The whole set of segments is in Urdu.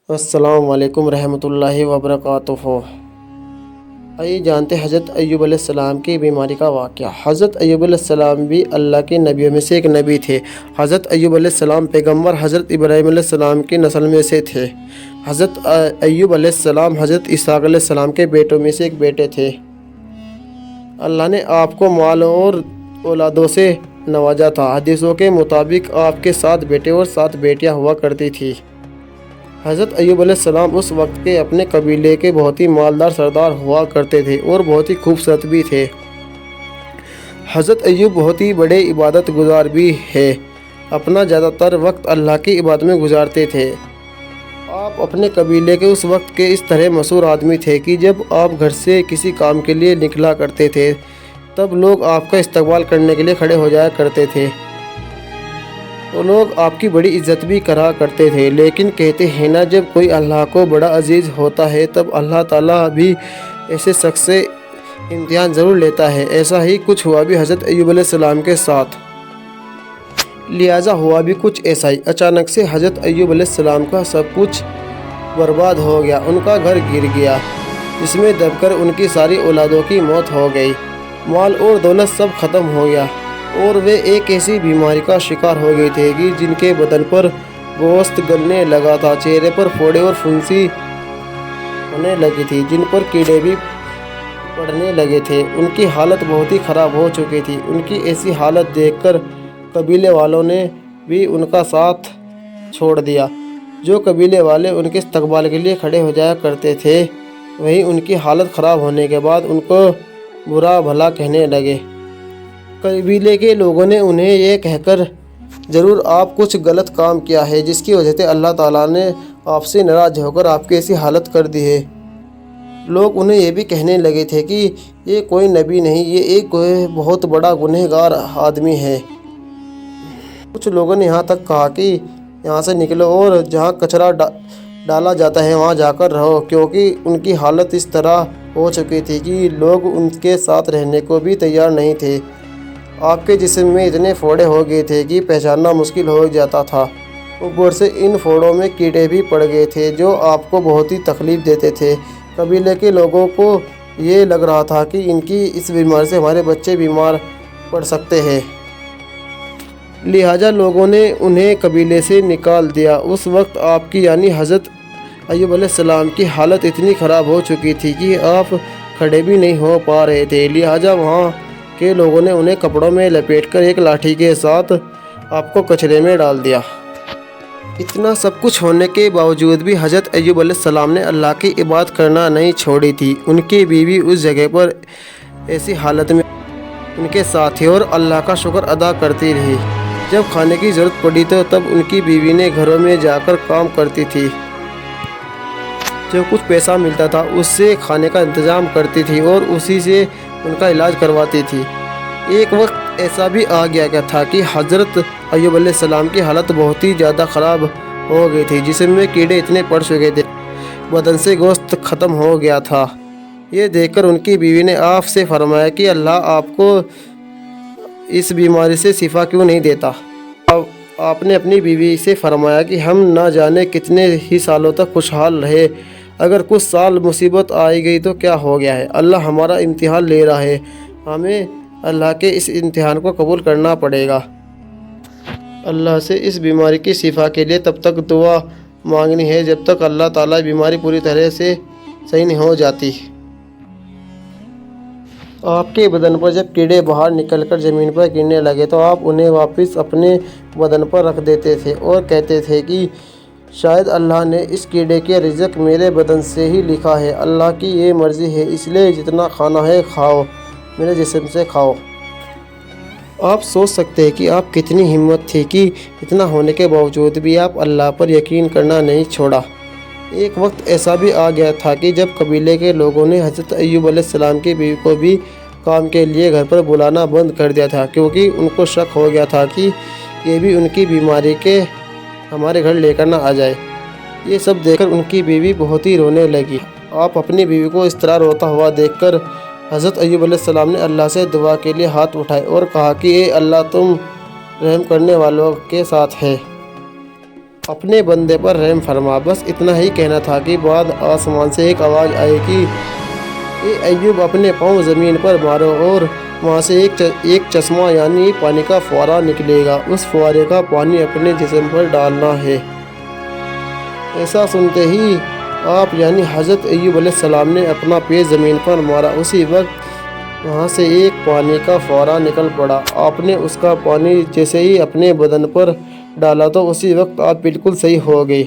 السلام علیکم ورحمۃ اللہ وبرکاتہ۔ آئیے جانتے ہیں حضرت ایوب علیہ السلام کی بیماری کا واقعہ۔ حضرت ایوب علیہ السلام بھی اللہ کے نبیوں میں سے ایک نبی تھے۔ حضرت ایوب علیہ السلام پیغمبر حضرت ابراہیم علیہ السلام کی نسل میں سے تھے۔ حضرت ایوب علیہ السلام حضرت اسحاق علیہ السلام کے بیٹوں میں سے ایک بیٹے تھے۔ اللہ نے آپ کو مال اور اولادوں سے نوازا تھا۔ حدیثوں کے مطابق آپ کے 7 بیٹے اور 7 بیٹیاں ہوا کرتی تھی۔ حضرت ایوب علیہ السلام اس وقت کے اپنے قبیلے کے بہت ہی مالدار سردار ہوا کرتے تھے اور بہت ہی خوبصورت بھی تھے۔ حضرت ایوب بہت ہی بڑے عبادت گزار بھی ہے، اپنا زیادہ تر وقت اللہ کی عبادت میں گزارتے تھے۔ آپ اپنے قبیلے کے اس وقت کے اس طرح مشہور آدمی تھے کہ جب آپ گھر سے کسی کام کے لیے نکلا کرتے تھے تب لوگ آپ کا استقبال کرنے کے لیے کھڑے ہو جایا کرتے تھے۔ وہ لوگ آپ کی بڑی عزت بھی کرا کرتے تھے، لیکن کہتے ہیں نا، جب کوئی اللہ کو بڑا عزیز ہوتا ہے تب اللہ تعالیٰ بھی ایسے شخص سے امتحان ضرور لیتا ہے۔ ایسا ہی کچھ ہوا بھی حضرت ایوب علیہ السلام کے ساتھ، لہٰذا ہوا بھی کچھ ایسا ہی۔ اچانک سے حضرت ایوب علیہ السلام کا سب کچھ برباد ہو گیا۔ ان کا گھر گر گیا جس میں دب کر ان کی ساری اولادوں کی موت ہو گئی، مال اور دولت سب ختم ہو گیا، اور وہ ایک ایسی بیماری کا شکار ہو گئی تھے کہ جن کے بدن پر گوشت گلنے لگا تھا، چہرے پر پھوڑے اور پھنسی ہونے لگی تھی، جن پر کیڑے بھی پڑنے لگے تھے۔ ان کی حالت بہت ہی خراب ہو چکی تھی۔ ان کی ایسی حالت دیکھ کر قبیلے والوں نے بھی ان کا ساتھ چھوڑ دیا۔ جو قبیلے والے ان کے استقبال کے لیے کھڑے ہو جایا کرتے تھے، وہیں ان کی حالت خراب ہونے کے بعد ان کو برا بھلا کہنے لگے۔ قبیلے کے لوگوں نے انہیں یہ کہہ کر ضرور آپ کچھ غلط کام کیا ہے جس کی وجہ سے اللہ تعالیٰ نے آپ سے ناراض ہو کر آپ کی ایسی حالت کر دی ہے۔ لوگ انہیں یہ بھی کہنے لگے تھے کہ یہ کوئی نبی نہیں، یہ ایک بہت بڑا گنہگار آدمی ہے۔ کچھ لوگوں نے یہاں تک کہا کہ یہاں سے نکلو اور جہاں کچرا ڈالا جاتا ہے وہاں جا کر رہو، کیونکہ ان کی حالت اس طرح ہو چکی تھی کہ لوگ ان کے ساتھ رہنے کو بھی تیار نہیں تھے۔ آپ کے جسم میں اتنے پھوڑے ہو گئے تھے کہ پہچاننا مشکل ہو جاتا تھا۔ اوپر سے ان پھوڑوں میں کیڑے بھی پڑ گئے تھے جو آپ کو بہت ہی تکلیف دیتے تھے۔ قبیلے کے لوگوں کو یہ لگ رہا تھا کہ ان کی اس بیماری سے ہمارے بچے بیمار پڑ سکتے ہیں، لہٰذا لوگوں نے انہیں قبیلے سے نکال دیا۔ اس وقت آپ کی یعنی حضرت ایوب علیہ السلام کی حالت اتنی خراب ہو چکی تھی کہ آپ کھڑے بھی نہیں ہو پا رہے تھے، لہٰذا وہاں کے لوگوں نے انہیں کپڑوں میں لپیٹ کر ایک لاٹھی کے ساتھ آپ کو کچرے میں ڈال دیا۔ اتنا سب کچھ ہونے کے باوجود بھی حضرت ایوب علیہ السلام نے اللہ کی عبادت کرنا نہیں چھوڑی تھی۔ ان کی بیوی اس جگہ پر ایسی حالت میں ان کے ساتھ تھی اور اللہ کا شکر ادا کرتی رہی۔ جب کھانے کی ضرورت پڑی تو تب ان کی بیوی نے گھروں میں جا کر کام کرتی تھی، جو کچھ پیسہ ملتا تھا اس سے کھانے کا انتظام کرتی تھی اور اسی سے ان کا علاج کرواتی تھی۔ ایک وقت ایسا بھی آ گیا تھا کہ حضرت ایوب علیہ السلام کی حالت بہت ہی زیادہ خراب ہو گئی تھی، جسم میں کیڑے اتنے پڑ چکے تھے، بدن سے گوشت ختم ہو گیا تھا۔ یہ دیکھ کر ان کی بیوی نے آپ سے فرمایا کہ اللہ آپ کو اس بیماری سے شفا کیوں نہیں دیتا؟ آپ نے اپنی بیوی سے فرمایا کہ ہم نہ جانے کتنے ہی سالوں تک خوشحال رہے، اگر کچھ سال مصیبت آئی گئی تو کیا ہو گیا ہے؟ اللہ ہمارا امتحان لے رہا ہے، ہمیں اللہ کے اس امتحان کو قبول کرنا پڑے گا۔ اللہ سے اس بیماری کی شفا کے لیے تب تک دعا مانگنی ہے جب تک اللہ تعالیٰ بیماری پوری طرح سے صحیح نہیں ہو جاتی۔ آپ کے بدن پر جب کیڑے باہر نکل کر زمین پر گرنے لگے تو آپ انہیں واپس اپنے بدن پر رکھ دیتے تھے اور کہتے تھے کہ شاید اللہ نے اس کیڑے کے رزق میرے بدن سے ہی لکھا ہے، اللہ کی یہ مرضی ہے، اس لیے جتنا کھانا ہے کھاؤ، میرے جسم سے کھاؤ۔ آپ سوچ سکتے ہیں کہ آپ کتنی ہمت تھی کہ اتنا ہونے کے باوجود بھی آپ اللہ پر یقین کرنا نہیں چھوڑا۔ ایک وقت ایسا بھی آ گیا تھا کہ جب قبیلے کے لوگوں نے حضرت ایوب علیہ السلام کی بیوی کو بھی کام کے لیے گھر پر بلانا بند کر دیا تھا، کیونکہ ان کو شک ہو گیا تھا کہ یہ بھی ان کی بیماری کے ہمارے گھر لے کر نہ آ جائے۔ یہ سب دیکھ کر ان کی بیوی بہت ہی رونے لگی۔ آپ اپنی بیوی کو اس طرح روتا ہوا دیکھ کر حضرت ایوب علیہ السلام نے اللہ سے دعا کے لیے ہاتھ اٹھائے اور کہا کہ اے اللہ، تم رحم کرنے والوں کے ساتھ ہے، اپنے بندے پر رحم فرما۔ بس اتنا ہی کہنا تھا کہ بعد آسمان سے ایک آواز آئی کہ اے ایوب اپنے پاؤں زمین پر مارو، اور وہاں سے ایک چشمہ یعنی پانی کا فوارہ نکلے گا، اس فوارے کا پانی اپنے جسم پر ڈالنا ہے۔ ایسا سنتے ہی آپ یعنی حضرت ایوب علیہ السلام نے اپنا پیر زمین پر مارا، اسی وقت وہاں سے ایک پانی کا فوارہ نکل پڑا۔ آپ نے اس کا پانی جیسے ہی اپنے بدن پر ڈالا تو اسی وقت آپ بالکل صحیح ہو گئے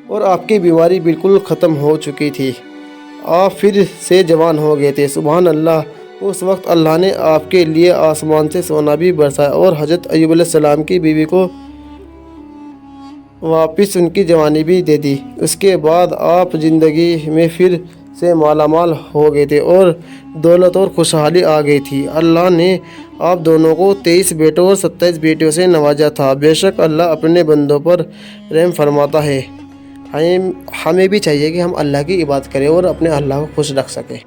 اور آپ کی بیماری بالکل ختم ہو چکی تھی۔ آپ پھر سے جوان ہو گئے تھے۔ سبحان اللہ! اس وقت اللہ نے آپ کے لیے آسمان سے سونا بھی برسایا اور حضرت ایوب علیہ السلام کی بیوی کو واپس ان کی جوانی بھی دے دی۔ اس کے بعد آپ زندگی میں پھر سے مالا مال ہو گئے تھے اور دولت اور خوشحالی آ گئی تھی۔ اللہ نے آپ دونوں کو 23 بیٹوں اور 27 بیٹیوں سے نوازا تھا۔ بے شک اللہ اپنے بندوں پر رحم فرماتا ہے۔ ہمیں بھی چاہیے کہ ہم اللہ کی عبادت کریں اور اپنے اللہ کو خوش رکھ سکیں۔